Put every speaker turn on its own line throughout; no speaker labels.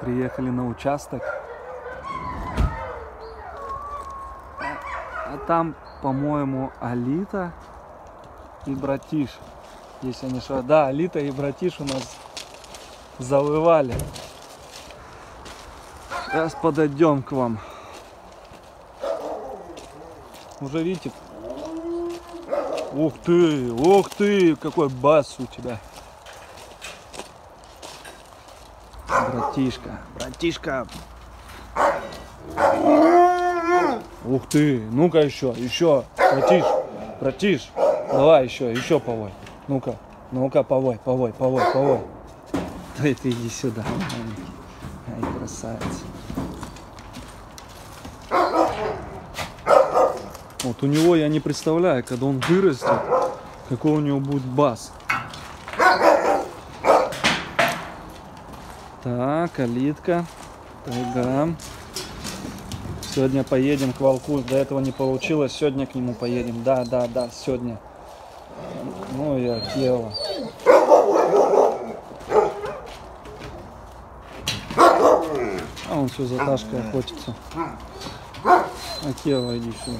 Приехали на участок. А там, по-моему, Алита и братиш. Если не ошибаюсь. Да, Алита и братиш у нас завывали. Сейчас подойдем к вам. Уже видите? Ух ты, какой бас у тебя. Братишка. Ух ты, ну-ка еще, братиш, давай еще повой. Ну-ка, повой. Да ты иди сюда, ай, красавец. Вот у него я не представляю, когда он вырастет, какой у него будет бас. Так, Алитка, тайга. Сегодня поедем к волку, до этого не получилось, сегодня к нему поедем. Да, сегодня. Ну и Акела. А он все за Ташкой охотится. Акела, иди сюда.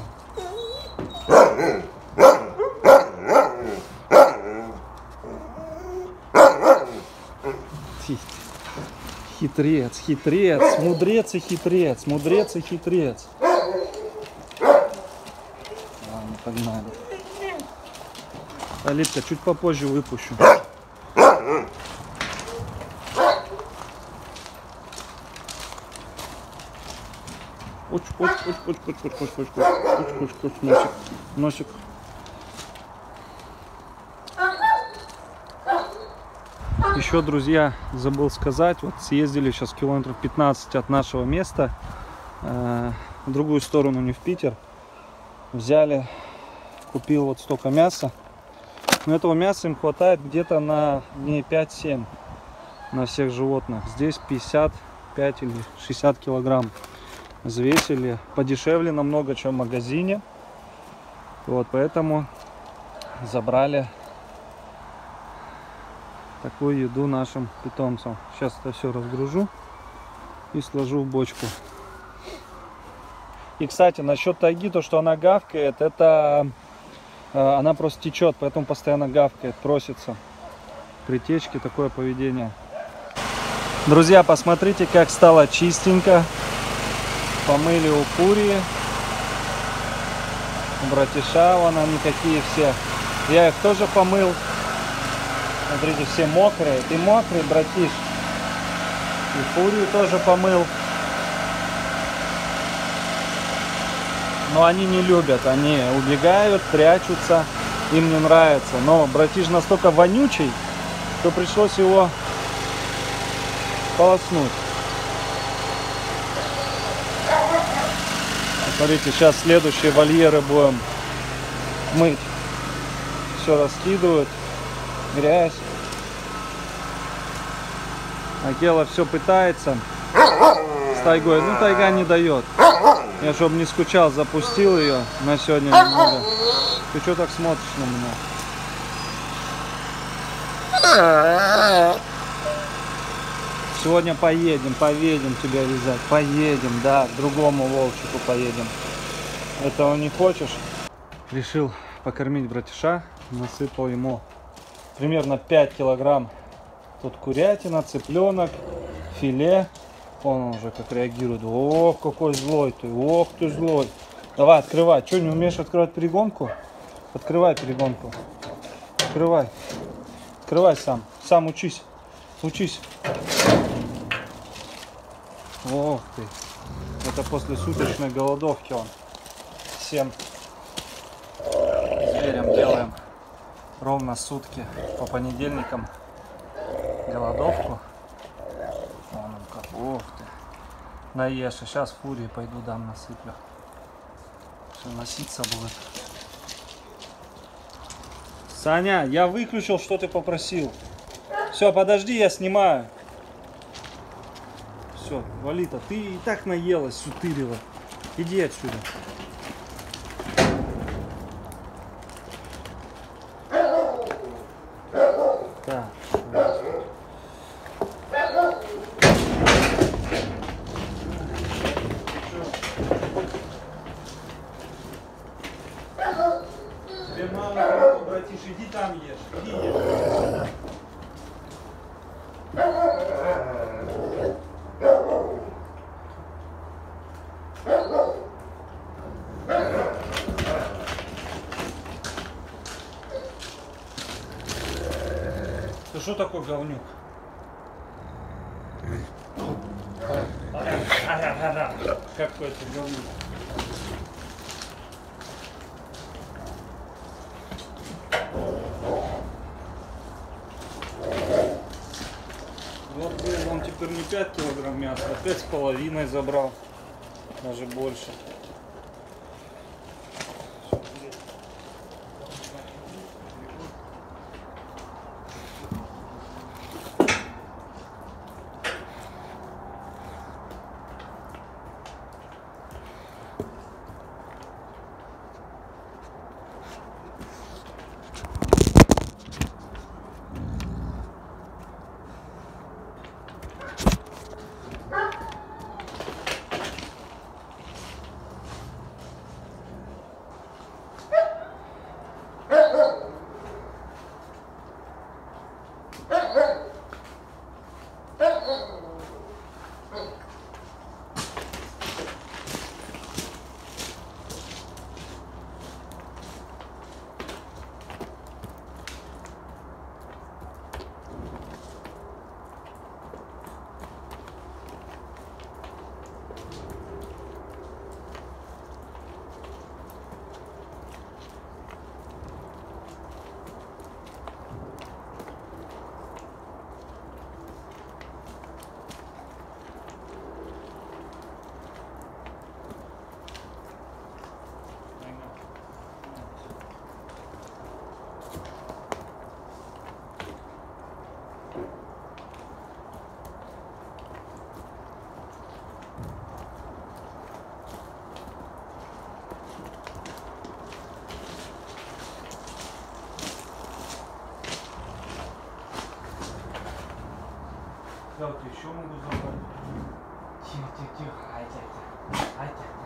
Хитрец, мудрец и хитрец. Ладно, погнали. Алитка, чуть попозже выпущу. Носик. Еще, друзья, забыл сказать, вот съездили сейчас километров 15 от нашего места, в другую сторону, не в Питер. Взяли, купил вот столько мяса. Но этого мяса им хватает где-то на дней 5-7 на всех животных. Здесь 55 или 60 килограмм. Взвесили, подешевле намного, чем в магазине. Вот, поэтому забрали такую еду нашим питомцам. Сейчас это все разгружу и сложу в бочку. И, кстати, насчет тайги, то, что она гавкает, это она просто течет, поэтому постоянно гавкает, просится. При течке такое поведение. Друзья, посмотрите, как стало чистенько. Помыли у Фурии, у братиша, вон они какие все. Я их тоже помыл. Смотрите, все мокрые. Ты мокрый, братиш. И Фурию тоже помыл. Но они не любят. Они убегают, прячутся. Им не нравится. Но братиш настолько вонючий, что пришлось его полоснуть. Смотрите, сейчас следующие вольеры будем мыть. Все раскидывают. Грязь. Акела все пытается с тайгой. Ну, тайга не дает. Я, чтобы не скучал, запустил ее на сегодня немного. Ты что так смотришь на меня? Сегодня поедем тебя вязать. Поедем, да, к другому волчику поедем. Этого не хочешь? Решил покормить братиша. Насыпал ему примерно 5 килограмм. Тут курятина, цыпленок, филе. Он уже как реагирует. Ох, какой злой ты. Ох, ты злой. Давай, открывай. Что, не умеешь открывать перегонку? Открывай перегонку. Открывай. Открывай сам. Сам учись. Учись. Ох ты. Это после суточной голодовки он. Всем зверям делаем ровно сутки по понедельникам голодовку. Вон он как. Ох ты. Наешь. И сейчас Фурии пойду дам, насыплю. Все носиться будет. Саня, я выключил, что ты попросил. Все, подожди, я снимаю. Все, Валита, ты и так наелась, сутырила. Иди отсюда. Так. иди там ешь. Иди ешь. Ты что такой говнюк? Какой ты говнюк. Вот был он теперь не 5 килограмм мяса, а 5,5 забрал. Даже больше. Да, вот еще могу забрать. Тихо, тихо, тихо. Ай, тихо, ай, тихо.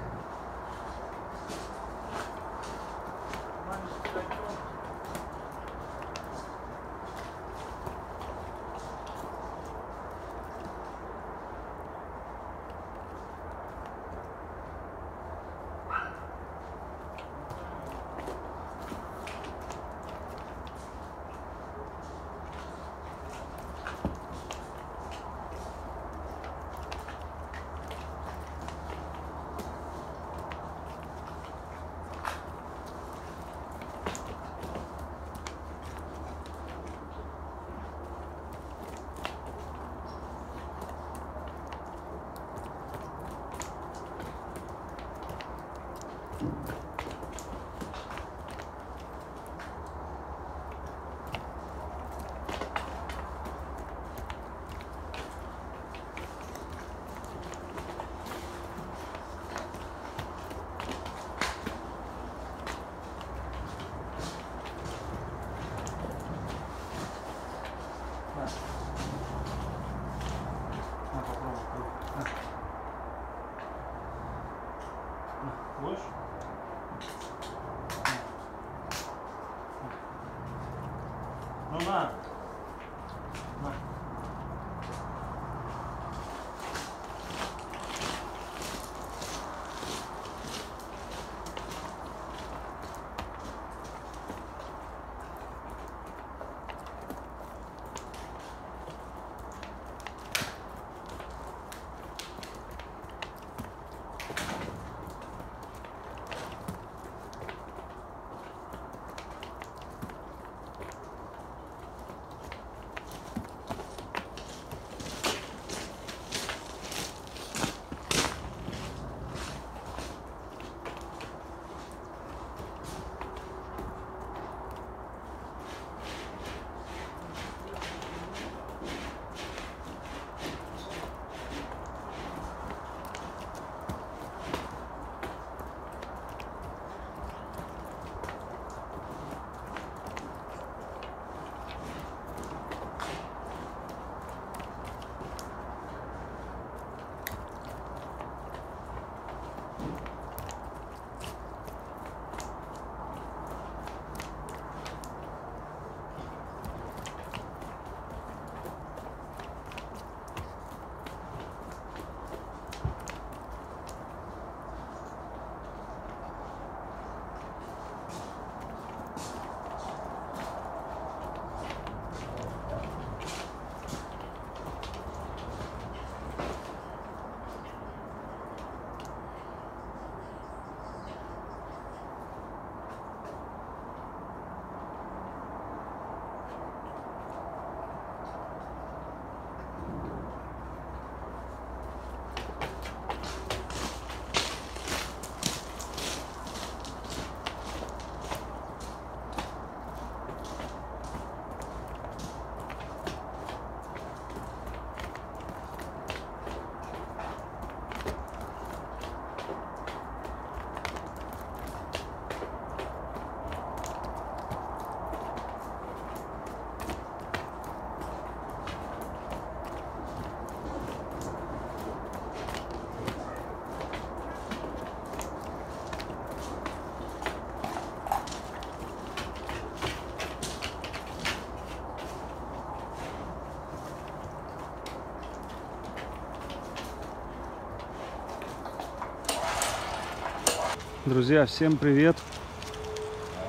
Друзья, всем привет!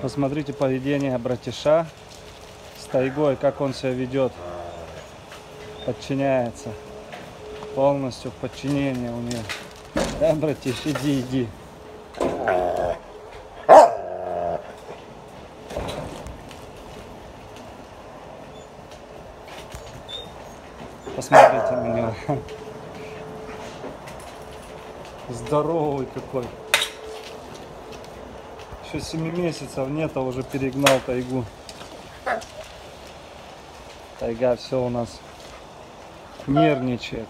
Посмотрите поведение братиша с тайгой, как он себя ведет. Подчиняется. Полностью в подчинении у нее. Да, братиш, иди. Посмотрите на него. Здоровый какой. Еще 7 месяцев нет, а уже перегнал тайгу. Тайга все у нас нервничает.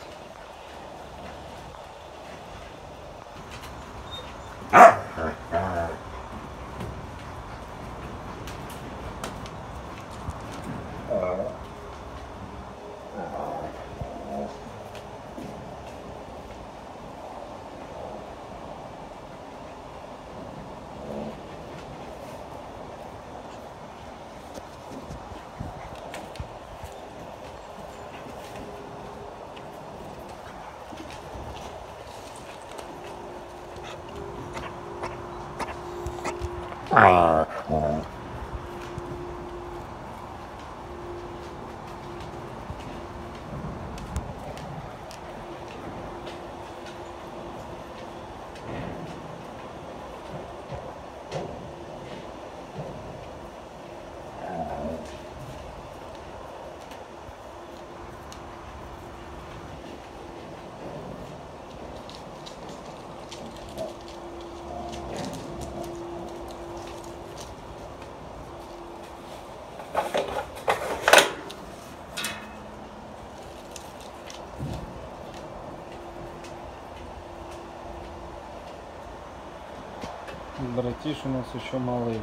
Братиш у нас еще малыш.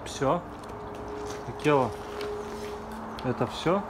Все? Акела, это все?